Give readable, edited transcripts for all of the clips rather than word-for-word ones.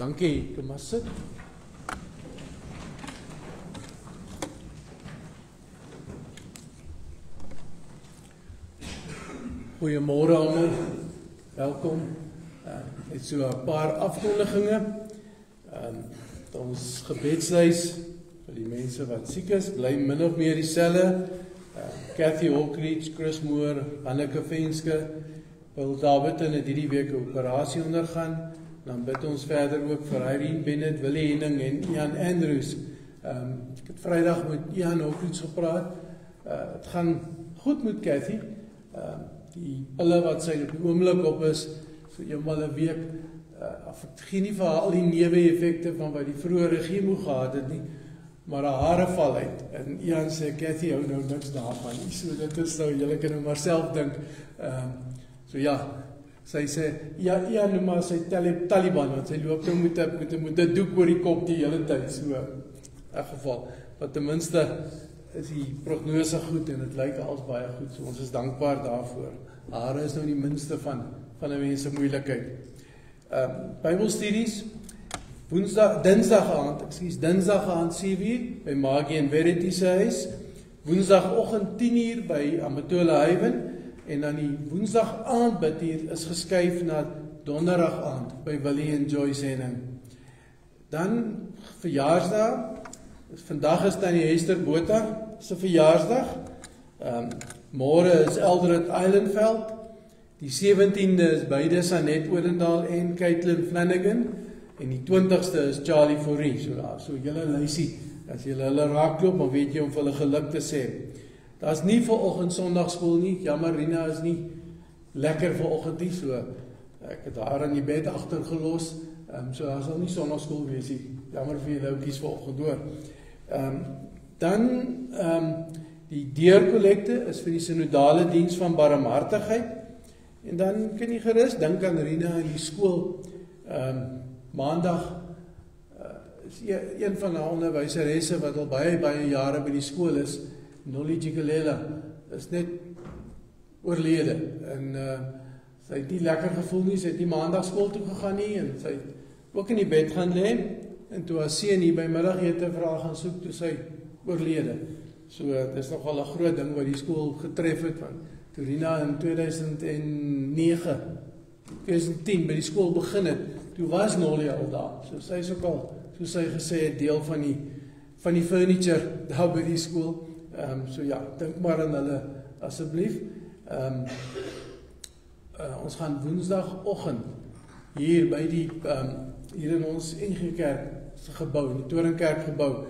Dankie, kom maar sit. Goeiemôre almal, welkom. Net so 'n paar afkondigings. Ons gebedshuis vir die mense wat siek is, bly min of meer dieselfde. Kathy Hawkridge, Chris Moore, Hanneke Venske, Paul Davidson het hierdie week 'n operasie ondergaan. Dan bid ons verder ook vir Irene Bennett, Willie Henning en Ian Andrews. Ek het Vrydag met Ian Hawkridge gepraat. Het gaan goed met Kathy. Die pille wat sy op die oomblik op is, so eenmal 'n week, ek gee nie vir haar al die neeweffekte van wat die vroeëre chemo gehad het nie, maar haar hare val uit. En Ian sê, Kathy hou nou niks daarvan nie, so dit is nou, julle kan nou maar self dink. So ja, sy sê, ja, Ian noem maar sy Taliban, want sy loop nou met 'n doek oor die kop die hele tyd, so in geval, maar ten minste is die prognose goed en dit lyk als baie goed, so ons is dankbaar daarvoor. Hare is nou die minste van 'n mens se moeilikheid. Bybelstudies, dinsdag aand 7:00 by Maggie en Verity se huis, woensdagoggend 10:00 by Amatola Haven, en dan die woensdag aand bidtier is geskuif na donderdag aand by Willie en Joyce Henning. Dan verjaarsdag, vandag is Tannie Hester Botha se verjaarsdag. Môre is Eldred Eilenveld. Die 17de is beide Sanet Odendaal en Caitlin Flanagan. En die 20ste is Charlie Fourie. So julle lysie, as julle hulle raakloop, dan weet jy om vir hulle geluk te sê. Daar is nie vanoggend Sondagskool nie. Jammer, Rina is nie lekker vanoggend nie, so ek het haar in die bed agtergelos. So daar sal nie Sondagskool wees nie. Jammer vir julle ouetjies vanoggend hoor. Dan die deurkollekte is vir die synodale diens van barmhartigheid. En dan kan jy gerus dink aan Rina in die skool. Maandag is een van haar onderwyseresse wat al baie jare by die skool is, Nolly Jikelela, is net oorlede. En sy het nie lekker gevoel nie, sy het nie maandag skool toe gegaan nie, en sy het ook in die bed gaan lê, en toe haar seun hier by middagete vir haar gaan soek, toe sy oorlede. So, dit is nogal 'n groot ding wat die skool getref het, want toe Rina in 2010 by die skool begin het, toe was Nolly al daar. So sy is ook al, soos sy gesê het, deel van die furniture daar by die skool. So ja, dink maar aan hulle asseblief. Ons gaan Woensdagoggend hier by die hier in ons NG Kerk se gebou, die Toringkerk gebou,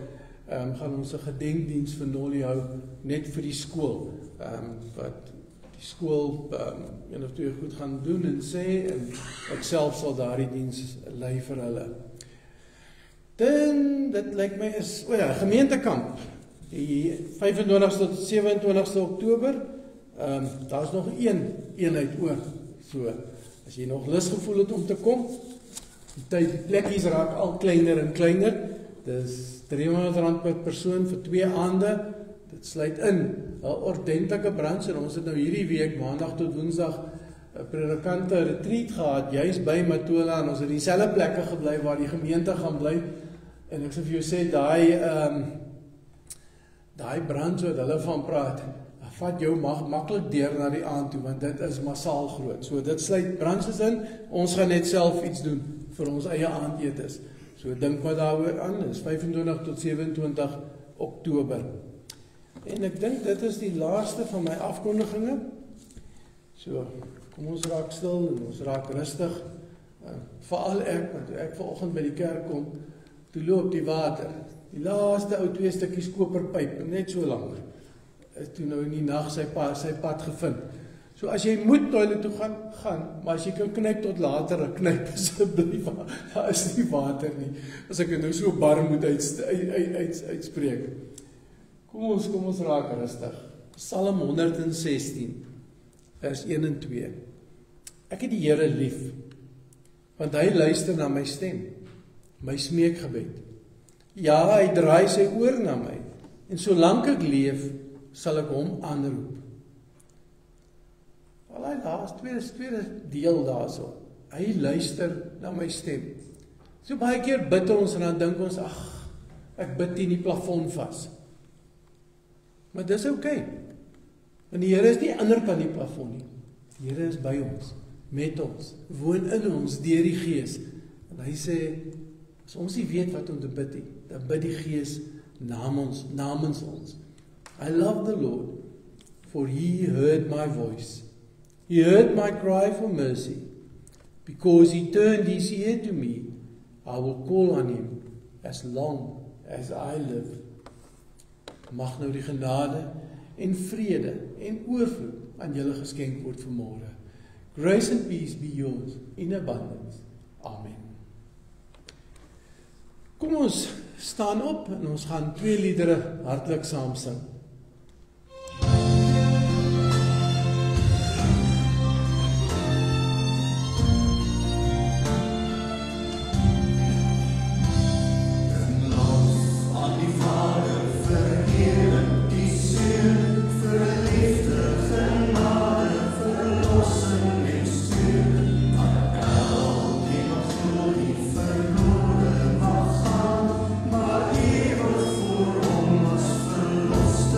gaan ons 'n gedenkdiens vir Nolly hou, net vir die skool, wat die skool een of twee goed gaan doen en sê, en ek self sal daardie diens lei vir hulle. Dan, dit lyk my is, gemeentekamp, die 25ste tot 27ste Oktober, daar is nog een eenheid oor, so, as jy nog lus gevoel het om te kom, die plekkies raak al kleiner en kleiner, dis R300 per persoon vir 2 aande, dit sluit in 'n ordentlike brunch, en ons het nou hierdie week, maandag tot woensdag, 'n predikante retreat gehad, juist by Matola, en ons het dieselfde plekke gebly waar die gemeente gaan bly, en ek sal vir jou sê, daai brunch wat hulle van praat, vat jou maklik deur na die aand toe, want dit is massaal groot. So dit sluit brunches in, ons gaan net self iets doen vir ons eie aandetes. So dink maar daaroor aan, is 25 tot 27 Oktober. En ek dink dit is die laaste van my afkondiginge. So, kom ons raak stil en ons raak rustig. Veral ek, want toe ek vanoggend by die kerk kom, toe loop die water. Die laaste ou 2 stukkies koperpyp, net so lank. Toe nou in die nag sy pad gevind. So as jy moet toilet toe gaan, maar as jy kan knyp tot later, knyp asseblief, daar is nie water nie. As ek nou so bar moet uitspreek. Kom ons raak rustig. Psalm 116, vers 1 en 2. Ek het die Here lief, want hy luister na my stem, my smeekgebed. Ja, hy draai sy oor na my, en solank ek leef, sal ek hom aanroep. Alraai, daar is tweede deel daarso. Hy luister na my stem. So baie keer bid ons en dan dink ons, ek bid in die plafon vas. Maar dis okay. Want die Here is nie ander kan die plafon nie. Die Here is by ons, met ons, woon in ons deur die Gees. En hy sê, as ons nie weet wat om te bid nie, dan bid die Gees namens ons. I love the Lord, for he heard my voice. He heard my cry for mercy. Because he turned his ear to me, I will call on him as long as I live. Mag nou die genade en vrede en oorvloed aan julle geskenk word vanmôre. Grace and peace be yours in abundance. Amen. Kom ons staan op en ons gaan 2 liedere hartlik saam sing. Maar eeuwig voor ons verlost.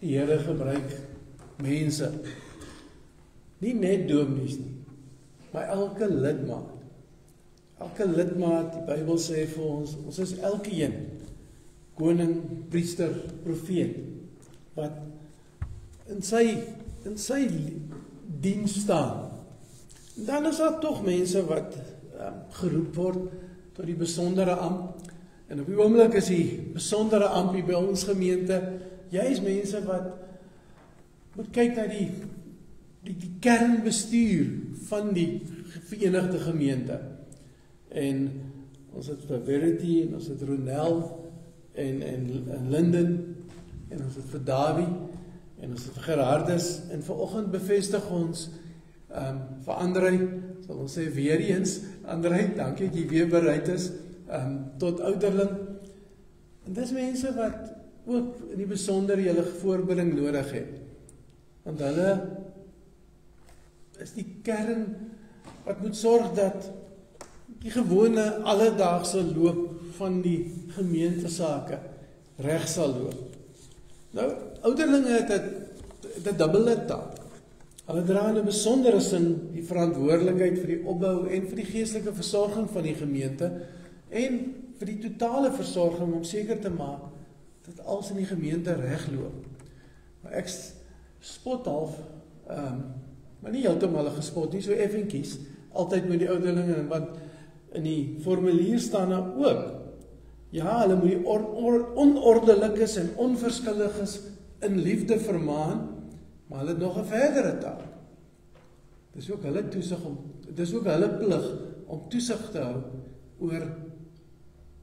Die Here gebruik mense Nie net dominees nie, maar elke lidmaat. Elke lidmaat, die Bybel sê vir ons, ons is elkeen koning, priester, profeet, wat in sy diens staan. En dan is daar tog mense wat geroep word tot die besondere amp. En op die oomblik is die besondere amp by ons gemeente, juist mense wat moet kyk na die kernbestuur van die verenigde gemeente. En ons het vir Verity, en ons het Ronel, en Linden, en ons het vir Davie, en ons het vir Gerardus, en vanoggend bevestig ons vir Andrei, sal ons sê weer eens, Andrei, dankie dat jy weer bereid is, tot ouderling. En dis mense wat ook in die besonder julle voorbereiding nodig het. Want hulle is die kern wat moet sorg dat die gewone alledaagse loop van die gemeentesake reg sal loop. Nou, ouderlinge het 'n dubbele taak. Hulle dra in 'n besondere sin die verantwoordelikheid vir die opbou en vir die geestelike versorging van die gemeente en vir die totale versorging om seker te maak dat alles in die gemeente reg loop. Maar ek spot half, maar nie heeltemal 'n gespot nie, so effentjies, altyd met die ouderlinge, want in die formulier staan daar ook, ja, hulle moet die onordelikes en onverskilliges in liefde vermaan, maar hulle het nog 'n verdere taak. Dis ook hulle dis ook hulle plig om toesig te hou oor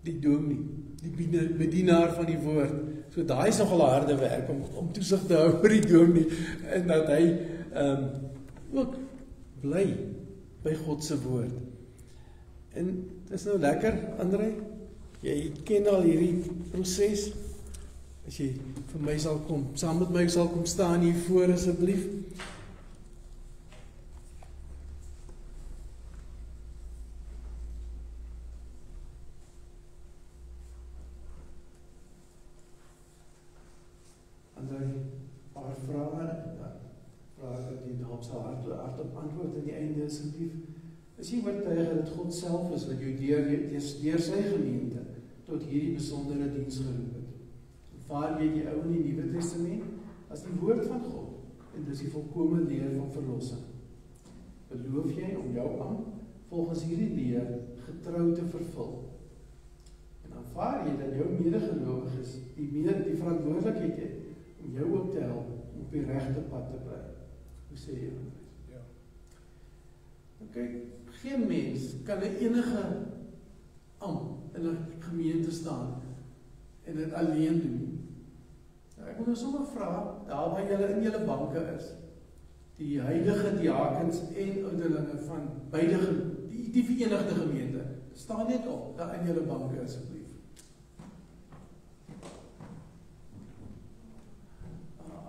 die dominee, die bedienaar van die woord. So daai is nogal 'n harde werk om toesig te hou oor die dominee en dat hy ook bly by God se woord. En dis nou lekker, Andrei, jy ken al hierdie proses. As jy vir my sal kom, saam met my sal kom staan hier voor asseblief. Andrei, paar vrae dat jy daarop sal hardop antwoord aan die einde asseblief. Is jy oortuig dat God self is wat jou deur sy gemeente tot hierdie besondere diens geroep het? Aanvaar jy die Ou en die Nuwe Testament as die woord van God en dis die volkome leer van verlossing? Beloof jy om jou amp volgens hierdie leer getrou te vervul? En aanvaar jy dat jou medegelowiges die verantwoordelikheid het om jou ook te help om op die regte pad te bly? Hoe sê jy dat? Ja. Okay, geen mens kan 'n enige amp in 'n gemeente staan en dit alleen doen. Nou, ek wil nou sommer vra, daar waar julle in julle banke is, die huidige diakens en ouderlinge van beide die verenigde gemeente, staan net op, daar in julle banke asseblief.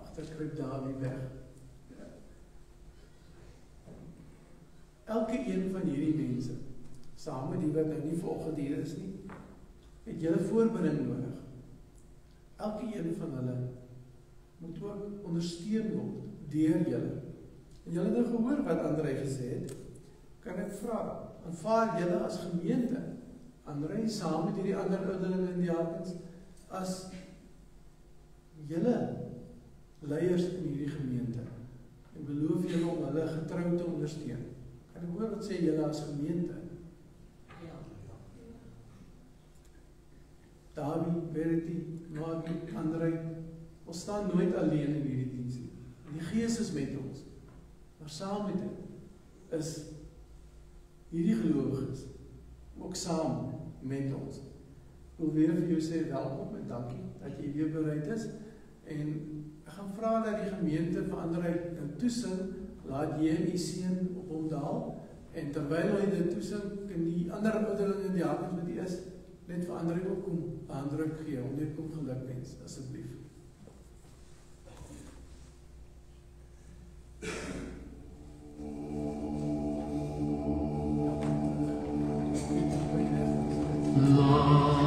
Agterkruip daar weer weg. Elke een van hierdie mense, saam met die wat nou nie vanoggend hier is nie, het julle voorbereiding nodig. Elke een van hulle moet ook ondersteun word deur julle. En julle het nou gehoor wat Andrei gesê het. Kan ek vra, aanvaar julle as gemeente, Andrei saam met hierdie ander ouderlinge en diakens, as julle leiers in hierdie gemeente, en beloof julle om hulle getrou te ondersteun? Kan ek hoor wat sê julle as gemeente? Davie, Verity, Maggie, Andrei, ons staan nooit alleen in hierdie diens nie. Die Gees is met ons, maar saam met dit is hierdie gelowiges ook saam met ons. Ek wil weer vir jou sê welkom en dankie dat jy weer bereid is. En ek gaan vra dat die gemeente vir Andrei toesing, laat jy die seën op hom daal, en terwyl hy dit toesing, kan die ander ouderlinge en diakens wat die is, net vir Andrei ook kom handdruk gee, om net kom gelukwens, asseblief. Laat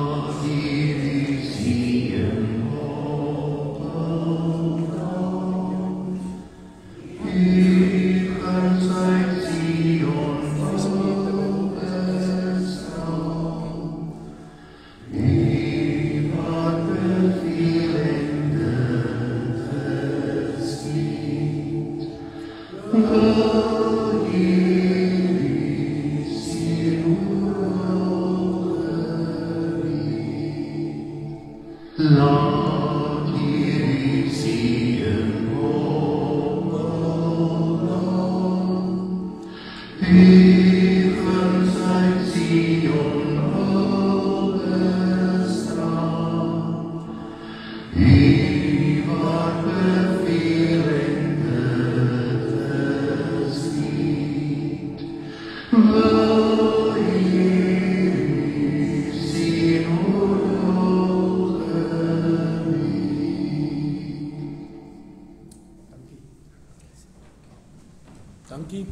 Dankie.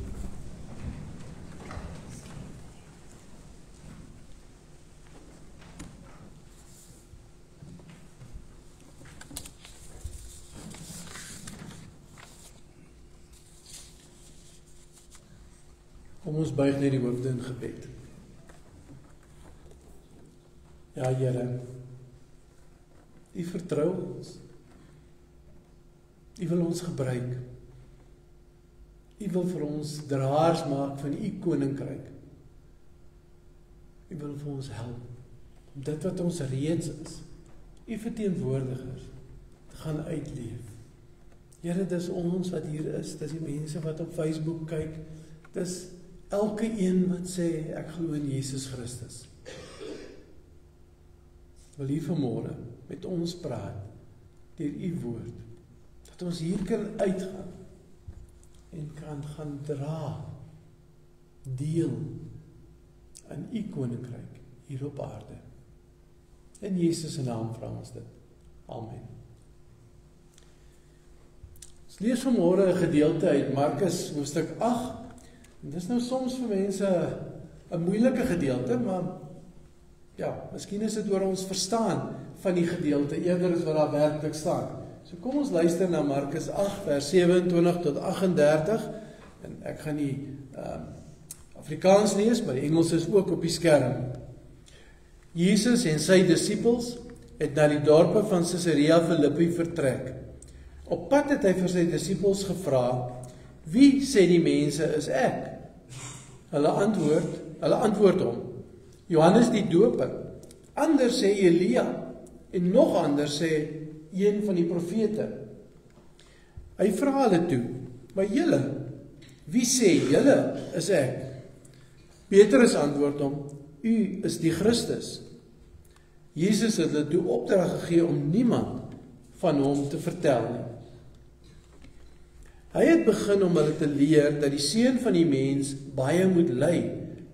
Kom ons buig net die hoofde in gebed. Ja, Here, U vertrou ons. U wil ons gebruik. U wil vir ons draers maak van U koninkryk. U wil vir ons help om dit wat ons reeds is, U verteenwoordigers, te gaan uitleef. Here, dis ons wat hier is, dis die mense wat op Facebook kyk, dis elke een wat sê, ek glo in Jesus Christus. Wil U vanmôre met ons praat, deur U woord, dat ons hier kan uitgaan, en kan gaan dra, deel, in U koninkryk, hier op aarde. In Jesus se naam vra ons dit. Amen. Ons lees vanmôre 'n gedeelte uit Markus hoofstuk 8, en dis nou soms vir mense 'n moeilike gedeelte, maar ja, miskien is dit oor ons verstaan van die gedeelte, eerder as wat daar werklik staan. So kom ons luister na Markus 8 vers 27 tot 38, en ek gaan die Afrikaans lees, maar die Engels is ook op die skerm. Jesus en sy disippels het na die dorpe van Caesarea Philippi vertrek. Op pad het hy vir sy disippels gevra, wie sê die mense is ek? Hulle antwoord hom, Johannes die Doper, ander sê Elia, en nog ander sê een van die profete. Hy vra hulle toe, maar julle, wie sê julle is ek? Petrus antwoord hom, u is die Christus. Jesus het hulle toe opdrag gegee om niemand van hom te vertel nie. Hy het begin om hulle te leer dat die Seun van die mens baie moet ly,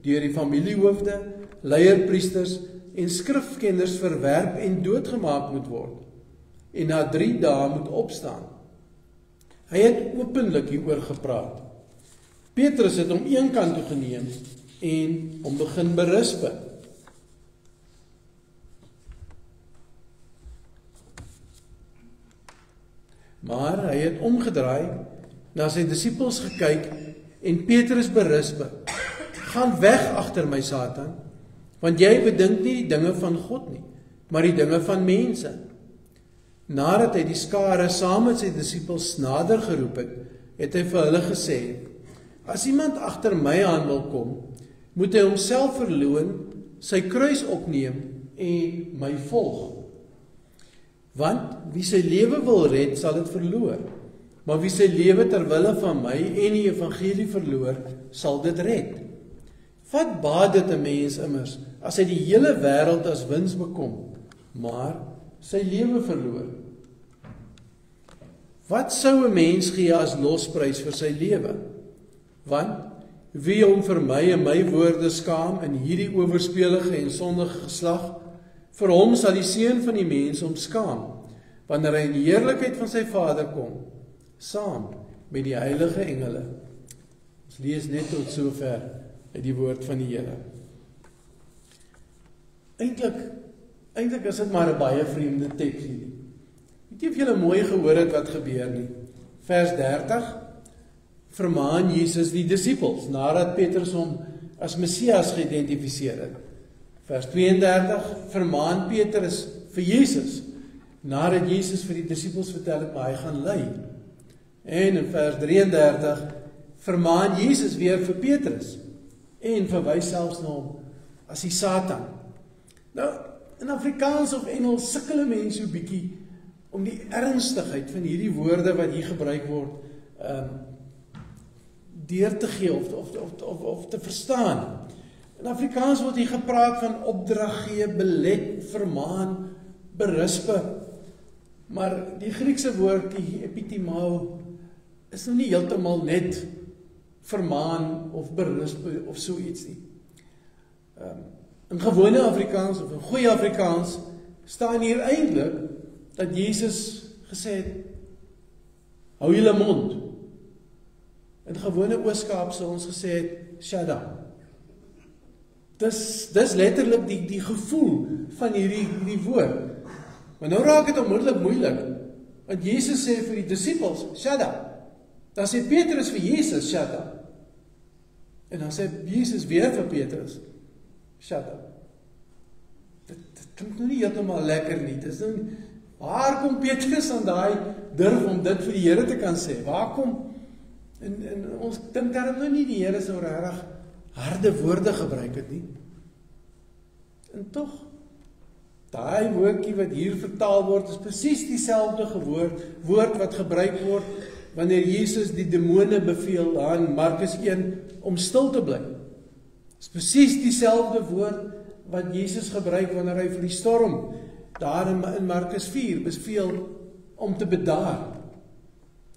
deur die familiehoofde, leierpriesters en skrifkenners verwerp en doodgemaak moet word, en na 3 dae moet opstaan. Hy het openlik hieroor gepraat. Petrus het hom een kant toe geneem en hom begin berispe. Maar hy het omgedraai, na sy disippels gekyk en Petrus berispe. Gaan weg agter my, Satan, want jy bedink nie die dinge van God nie, maar die dinge van mense. Nadat hy die skare saam met sy disippels nader geroep het, het hy vir hulle gesê, as iemand agter my aan wil kom, moet hy homself verloon, sy kruis opneem en my volg. Want wie sy lewe wil red, sal dit verloor, maar wie sy lewe ter wille van my en die evangelie verloor, sal dit red. Wat baat dit 'n mens immers, as hy die hele wêreld as wins bekom, maar sy lewe verloor? Wat sou 'n mens gee as losprys vir sy lewe? Want wie hom vir my en my woorde skaam in hierdie owerspelige en sondige geslag, vir hom sal die Seun van die mens hom skaam, wanneer hy in die heerlikheid van sy Vader kom, saam met die heilige engele. Ons lees net tot sover uit die woord van die Here. Eintlik is dit maar 'n baie vreemde teks hierdie. Weet jy of julle mooi gehoor het wat gebeur nie? Vers 30 vermaan Jesus die disippels, nadat Petrus hom as Messias geïdentifiseer het. Vers 32 vermaan Petrus vir Jesus, nadat Jesus vir die disippels vertel het, maar hy gaan ly. En in vers 33 vermaan Jesus weer vir Petrus, en verwys selfs na hom as die Satan. Nou, in Afrikaans of Engels sukkel mense so bietjie om die ernstigheid van hierdie woorde wat hier gebruik word, deur te gee of te verstaan. In Afrikaans word hier gepraat van opdrag gee, belet, vermaan, berispe. Maar die Griekse woord, die epitimao, is nou nie heeltemal net vermaan of berispe of so iets nie. In gewone Afrikaans of in goeie Afrikaans staan hier eintlik dat Jesus gesê het, hou julle mond. In gewone Ooskaap sou ons gesê het, shut up. Dis letterlik die gevoel van hierdie woord. Maar nou raak dit onmiddellik moeilik, want Jesus sê vir die disippels, shut up. Dan sê Petrus vir Jesus, shut up. En dan sê Jesus weer vir Petrus, shut up. Dit klink nou nie heeltemal lekker nie. Dis nou, waar kom Petrus aan daai durf om dit vir die Here te kan sê? Waar kom, en ons dink daarom nou nie die Here sou regtig harde woorde gebruik het nie. En tog, daai woordjie wat hier vertaal word, is presies dieselfde woord wat gebruik word wanneer Jesus die demone beveel daar in Markus 1 om stil te bly. Dis presies dieselfde woord wat Jesus gebruik wanneer hy vir die storm daar in Markus 4 beveel om te bedaar.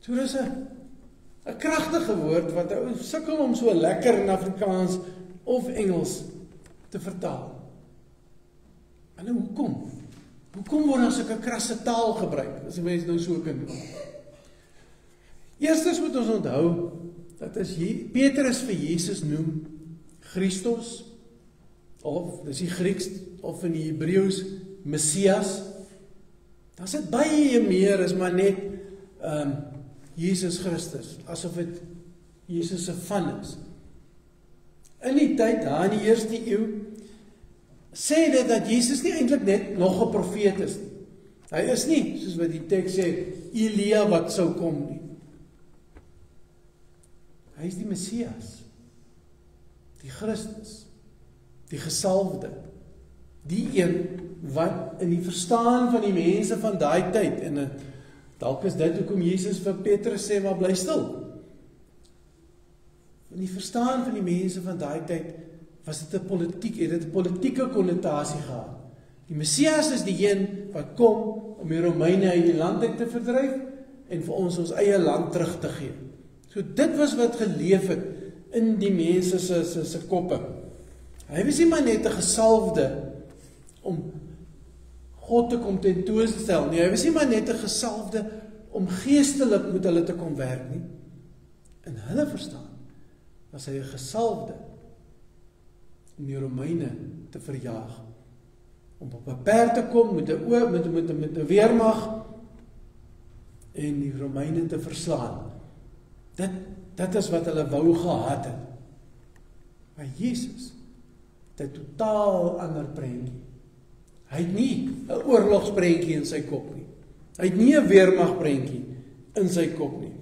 So dis 'n kragtige woord wat ou sukkel om so lekker in Afrikaans of Engels te vertaal. En nou hoekom? Hoekom word daar sulke krasse taal gebruik, as 'n mens nou so kan doen? Eerstens moet ons onthou, dat as Petrus vir Jesus noem, Christus, of, dis die Grieks, of in die Hebreëus, Messias, dan is dit baie meer as maar net Jesus Christus, asof dit Jesus se van is. In die tyd, daar in die eerste eeu, sê dit dat Jesus nie eintlik net nog 'n profeet is nie. Hy is nie, soos wat die teks sê, Elia wat sou kom nie. Hy is die Messias, die Christus, die gesalfde, die een wat in die verstaan van die mense van daai tyd, en dalk is dit hoekom Jesus vir Petrus sê, maar bly stil. In die verstaan van die mense van daai tyd, was dit 'n politieke konnotasie gehad. Die Messias is die een wat kom om die Romeine uit die land uit te verdryf, en vir ons eie land terug te gee. So dit was wat geleef het in die mense se koppe. Hy was nie maar net 'n gesalfde om God te kom tentoonstel nie. Hy was nie maar net 'n gesalfde om geestelik met hulle te kom werk nie. In hulle verstaan was hy 'n gesalfde om die Romeine te verjaag. Om op 'n perd te kom met 'n weermag en die Romeine te verslaan. Dit is wat hulle wou gehad het. Maar Jesus het 'n totaal ander prentjie. Hy het nie 'n oorlogsprentjie in sy kop nie. Hy het nie 'n weermagprentjie in sy kop nie.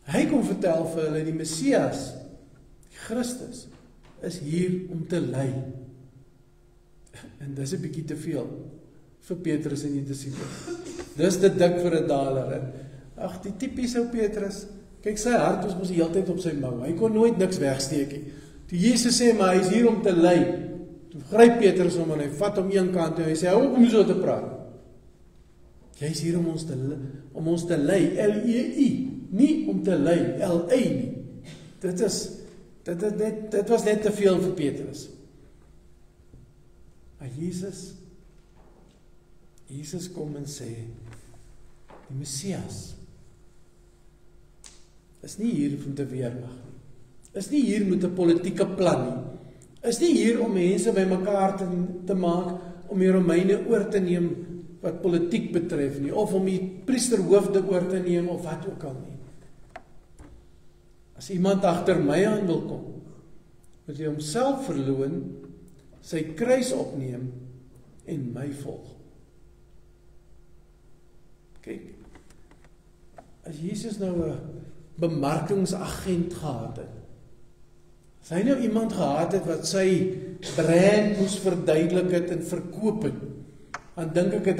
Hy kom vertel vir hulle die Messias, die Christus, is hier om te ly. En dis 'n bietjie te veel vir Petrus en die disippels. Dis te dik vir 'n daler. Ag, die tipiese ou Petrus, kyk, sy hart was mos die hele tyd op sy mou. Hy kon nooit niks wegsteek nie. Toe Jesus sê, maar hy is hier om te ly, toe gryp Petrus hom en hy vat hom een kant en hy sê, hou op om so te praat. Jy is hier om ons te ly, L-E-I, nie om te ly, L-A nie. Dit was net te veel vir Petrus. Maar Jesus kom en sê, die Messias is nie hier om te weermag nie. Is nie hier met 'n politieke plan nie. Is nie hier om mense bymekaar te maak om die Romeine oor te neem wat politiek betref nie, of om die priesterhoofde oor te neem of wat ook al nie. As iemand agter my aan wil kom, moet hy homself verloon, sy kruis opneem en my volg. Kyk, as Jesus nou 'n bemarkingsagent gehad het, as hy nou iemand gehad het wat sy brand moes verduidelik het en verkoop het, dan dink ek het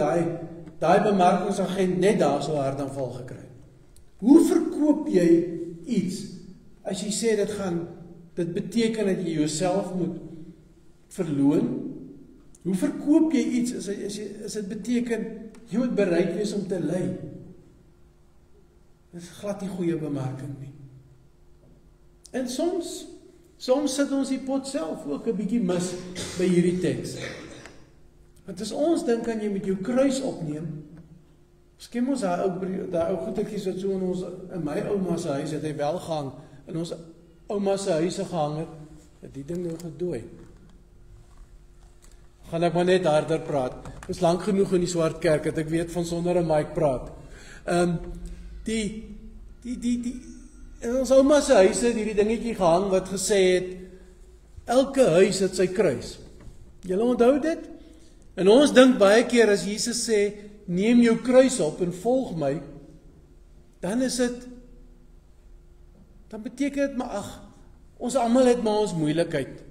daai bemarkingsagent net daar so hartaanval gekry. Hoe verkoop jy iets as jy sê dit beteken dat jy jouself moet verloon? Hoe verkoop jy iets as dit beteken jy moet bereid wees om te ly? Dit is glad nie goeie bemerking nie. En soms sit ons die pot self ook 'n bietjie mis by hierdie teks. Want as ons dink aan jy met jou kruis opneem, miskien ons daai ou goetertjies wat so in my ouma se huis het hy wel gehang, in ons ouma se huise gehang het die ding nou gedooi. Gaan ek maar net harder praat. Dit is lank genoeg in die Swart Kerk dat ek weet van sonder 'n mic praat. In ons ouma se huis het hierdie dingetjie gehang wat gesê het, elke huis het sy kruis. Julle onthou dit? En ons dink baie keer as Jesus sê, neem jou kruis op en volg my, dan beteken dit maar, ons almal het maar ons moeilikheid.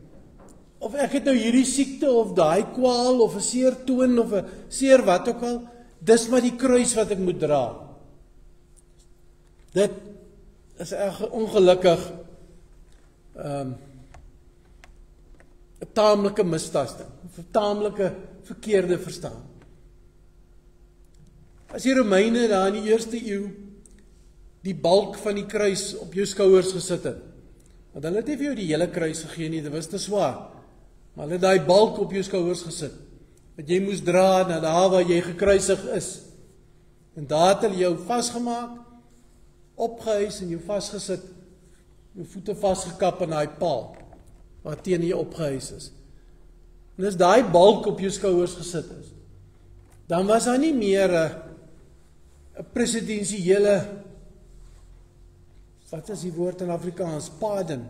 Of ek het nou hierdie siekte, of daai kwaal, of 'n seer toon, of 'n seer wat ook al, dis maar die kruis wat ek moet dra. Dit is ongelukkig 'n taamlike mistasting, of 'n taamlike verkeerde verstaan. As die Romeine daar in die 1ste eeu die balk van die kruis op jou skouers gesit het, want hulle het nie vir jou die hele kruis gegee nie, dit was te swaar, maar hulle het daai balk op jou skouers gesit, wat jy moes dra na daar waar jy gekruisig is, en daar het hulle jou vasgemaak, opgehuis en jou vasgesit, jou voete vasgekap in daai paal, waar teen jy opgehuis is. En as daai balk op jou skouers gesit is, dan was daar nie meer 'n presidensiële, wat is die woord in Afrikaans, pardon,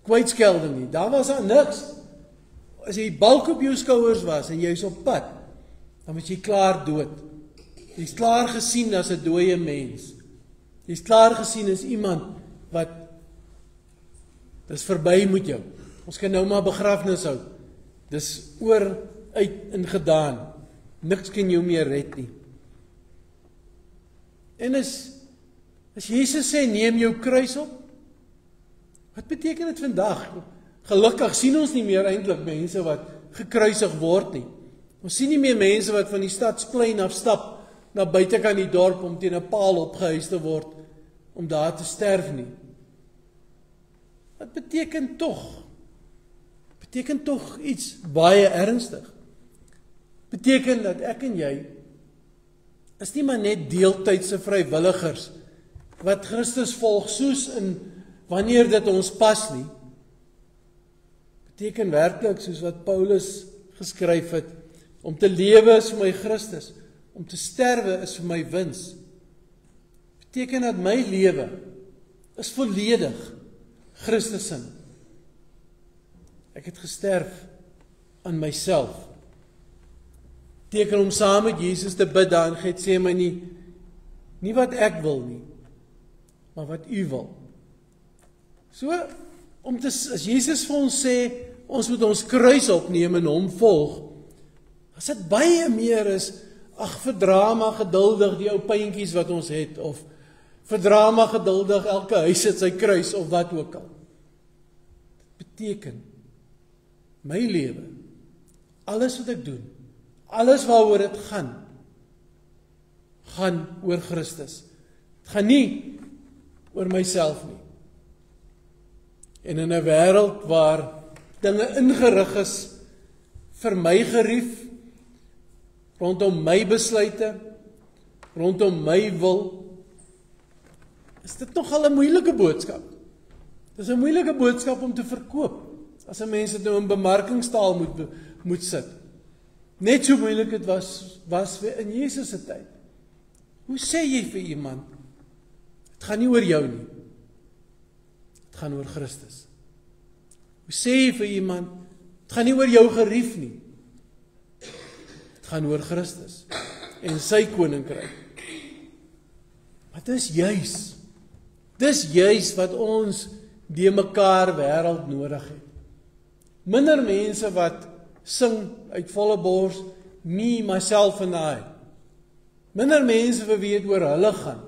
kwytskelding nie, daar was daar niks. As jy balk op jou skouers was, en jy is op pad, dan was jy klaar dood. Jy is klaar gesien as 'n dooie mens. Jy is klaar gesien as iemand wat, dis verby met jou. Ons kan nou maar begrafnis hou. Dis oor, uit en gedaan. Niks kan jou meer red nie. En as Jesus sê, neem jou kruis op, wat beteken dit vandag? Gelukkig sien ons nie meer eintlik mense wat gekruisig word nie. Ons sien nie meer mense wat van die stadsplein afstap na buitekant die dorp om teen 'n paal opgehuis te word, om daar te sterf nie. Wat beteken tog? Beteken tog iets baie ernstig. Beteken dat ek en jy is nie maar net deeltydse vrywilligers wat Christus volg soos in wanneer dit ons pas nie. Beteken werklik soos wat Paulus geskryf het, om te lewe is vir my Christus, om te sterwe is vir my wins. Beteken dat my lewe is volledig Christus in. Ek het gesterf aan myself. Beteken om saam met Jesus te bid daar in Getsemane, nie wat ek wil nie, maar wat U wil. So, as Jesus vir ons sê, ons moet ons kruis opneem en hom volg, as dit baie meer is, verdra maar geduldig die ou pyntjies wat ons het, of verdra maar geduldig elke huis het sy kruis, of wat ook al. Dit beteken, my lewe, alles wat ek doen, alles waaroor dit gaan oor Christus. Het gaan nie oor myself nie. En in 'n wêreld waar dinge ingerig is vir my gerief, rondom my besluite, rondom my wil, is dit nogal 'n moeilike boodskap. Dit is 'n moeilike boodskap om te verkoop, as 'n mens dit nou in bemarkingstaal moet sit. Net so moeilik het was in Jesus se tyd. Hoe sê jy vir iemand, het gaan nie oor jou nie, het gaan oor Christus. Hoe sê jy vir iemand, het gaan nie oor jou gerief nie, het gaan oor Christus en sy koninkryk. Maar dis juis wat ons die mekaar wêreld nodig het. Minder mense wat sing uit volle bors, me, myself and I. Minder mense vir wie het oor hulle gaan.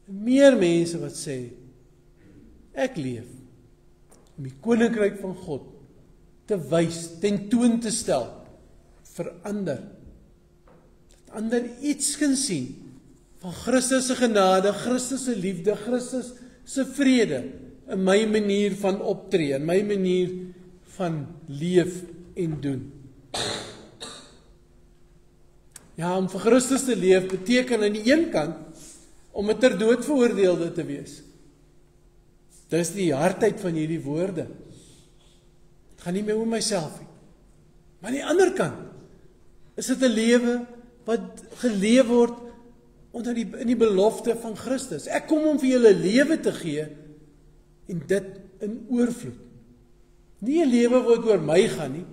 Meer mense wat sê, ek leef om die koninkryk van God te wys, ten toon te stel, verander. Dat ander iets kan sien van Christus se genade, Christus se liefde, Christus se vrede in my manier van optree, in my manier van leef en doen. Ja, om vir Christus te leef beteken aan die een kant om 'n ter dood veroordeelde te wees. Dis die hardheid van hierdie woorde. Het gaan nie meer oor myself nie. Maar aan die ander kant is dit 'n lewe wat geleef word in die belofte van Christus. Ek kom om vir julle lewe te gee en dit in oorvloed. Nie 'n lewe wat oor my gaan nie,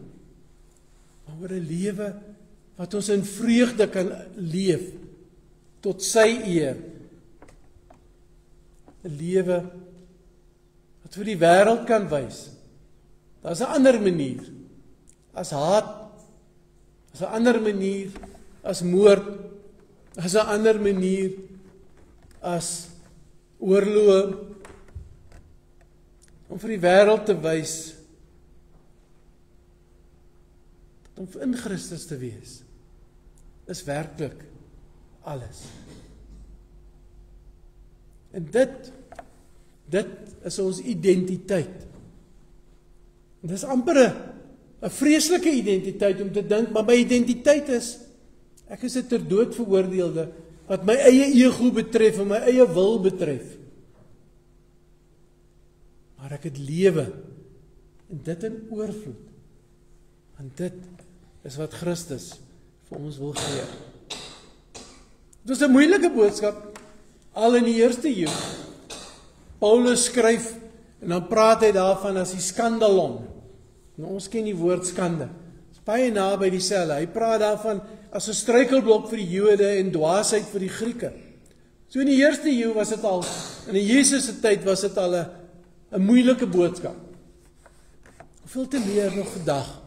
maar oor 'n lewe wat ons in vreugde kan leef tot sy eer. 'n Lewe wat vir die wêreld kan wys. Daar's 'n ander manier as haat, as 'n ander manier as moord, as 'n ander manier as oorlog, om vir die wêreld te wys om in Christus te wees is werklik alles. En dit is ons identiteit. En dis amper 'n vreeslike identiteit om te dink, maar my identiteit is, ek is 'n ter dood veroordeelde wat my eie ego betref en my eie wil betref. Maar ek het lewe en dit in oorvloed. En dit is wat Christus vir ons wil gee. Dit was 'n moeilike boodskap al in die eerste eeu. Paulus skryf en dan praat hy daarvan as die skandalon. Nou, ons ken die woord skande. Dit is baie naby dieselfde. Hy praat daarvan as 'n struikelblok vir die Jode en dwaasheid vir die Grieke. So in die eerste eeu was dit al, in die Jesus se tyd was dit al 'n moeilike boodskap. Hoeveel te meer nog vandag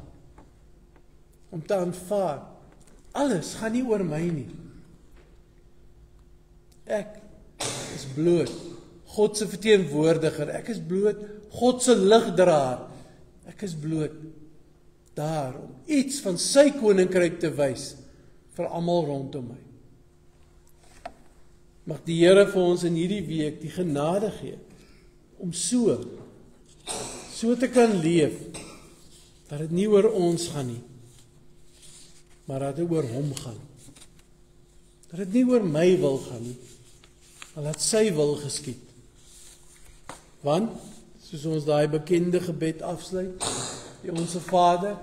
om te aanvaar. Alles gaan nie oor my nie. Ek is bloot God se verteenwoordiger. Ek is bloot God se ligdraer. Ek is bloot daar om iets van sy koninkryk te wys vir almal rondom my. Mag die Here vir ons in hierdie week die genade gee om so te kan leef dat dit nie oor ons gaan nie, maar dat dit oor hom gaan. Dat dit nie oor my wil gaan nie, maar dat sy wil geskied. Want, soos ons daai bekende gebed afsluit, die Onse Vader,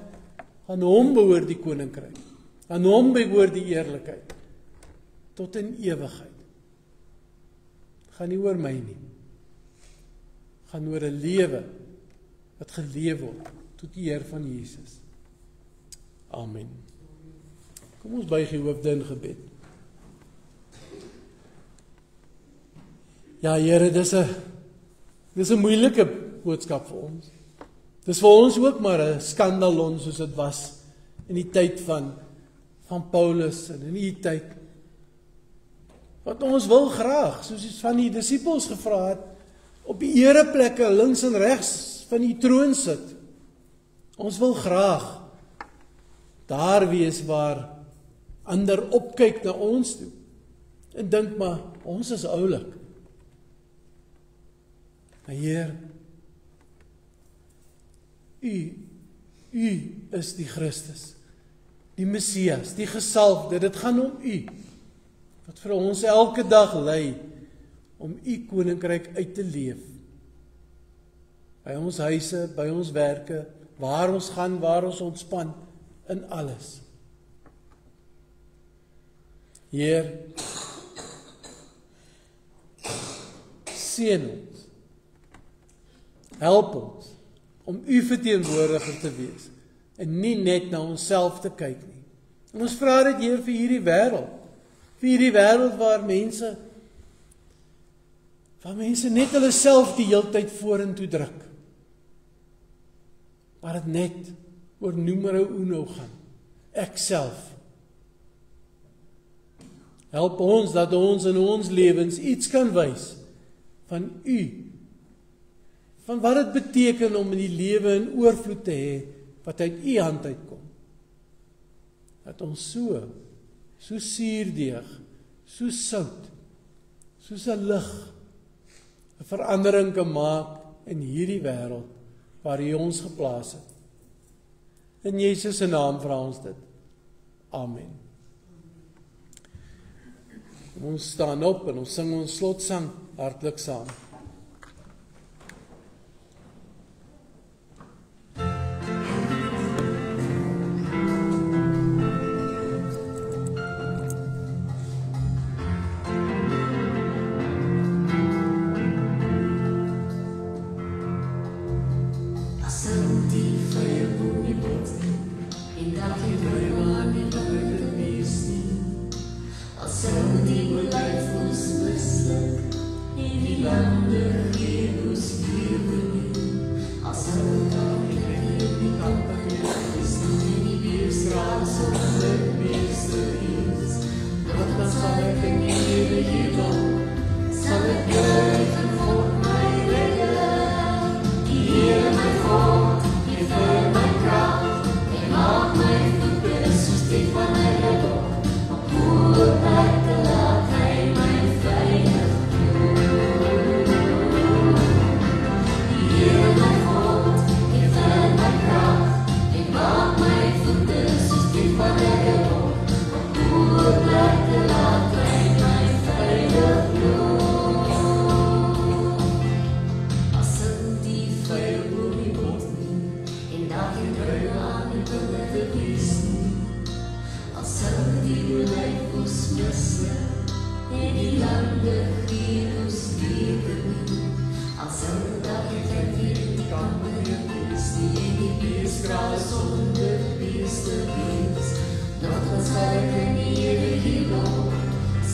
aan hom behoort die koninkryk, aan hom behoort die eerlikheid, tot in ewigheid. Gaan nie oor my nie, gaan oor 'n lewe wat geleef word tot eer van Jesus. Amen. Kom ons buig die hoofde in gebed. Ja, Here, dis 'n moeilike boodskap vir ons. Dis vir ons ook maar 'n skandalon soos dit was in die tyd van Paulus en in die tyd. Wat ons wil graag, soos van die disippels gevra het, op die ereplekke links en regs van die troon sit. Ons wil graag daar wees waar ander opkyk na ons toe en dink maar, ons is oulik. Maar Heer, U is die Christus, die Messias, die gesalfde. Dit gaan om U, wat vir ons elke dag lei om U koninkryk uit te leef. By ons huise, by ons werke, waar ons gaan, waar ons ontspan, in alles. Heer, seën ons, help ons om U verteenwoordiger te wees en nie net na onsself te kyk nie. En ons vra dit, Heer, vir hierdie wêreld waar mense net hulle self die heeltyd vorentoe druk. Maar dit net oor numero uno gaan. Ek self. Help ons dat ons in ons lewens iets kan wys van U. Van wat dit beteken om in die lewe in oorvloed te hê, wat uit U hand uitkom. Dat ons so suurdeeg, so sout, soos 'n lig, 'n verandering kan maak in hierdie wêreld, waar U ons geplaas het. In Jesus se naam vra ons dit. Amen. Ons staan op en ons sing ons slotsang hartlik saam.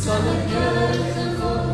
Zal ik juichen voor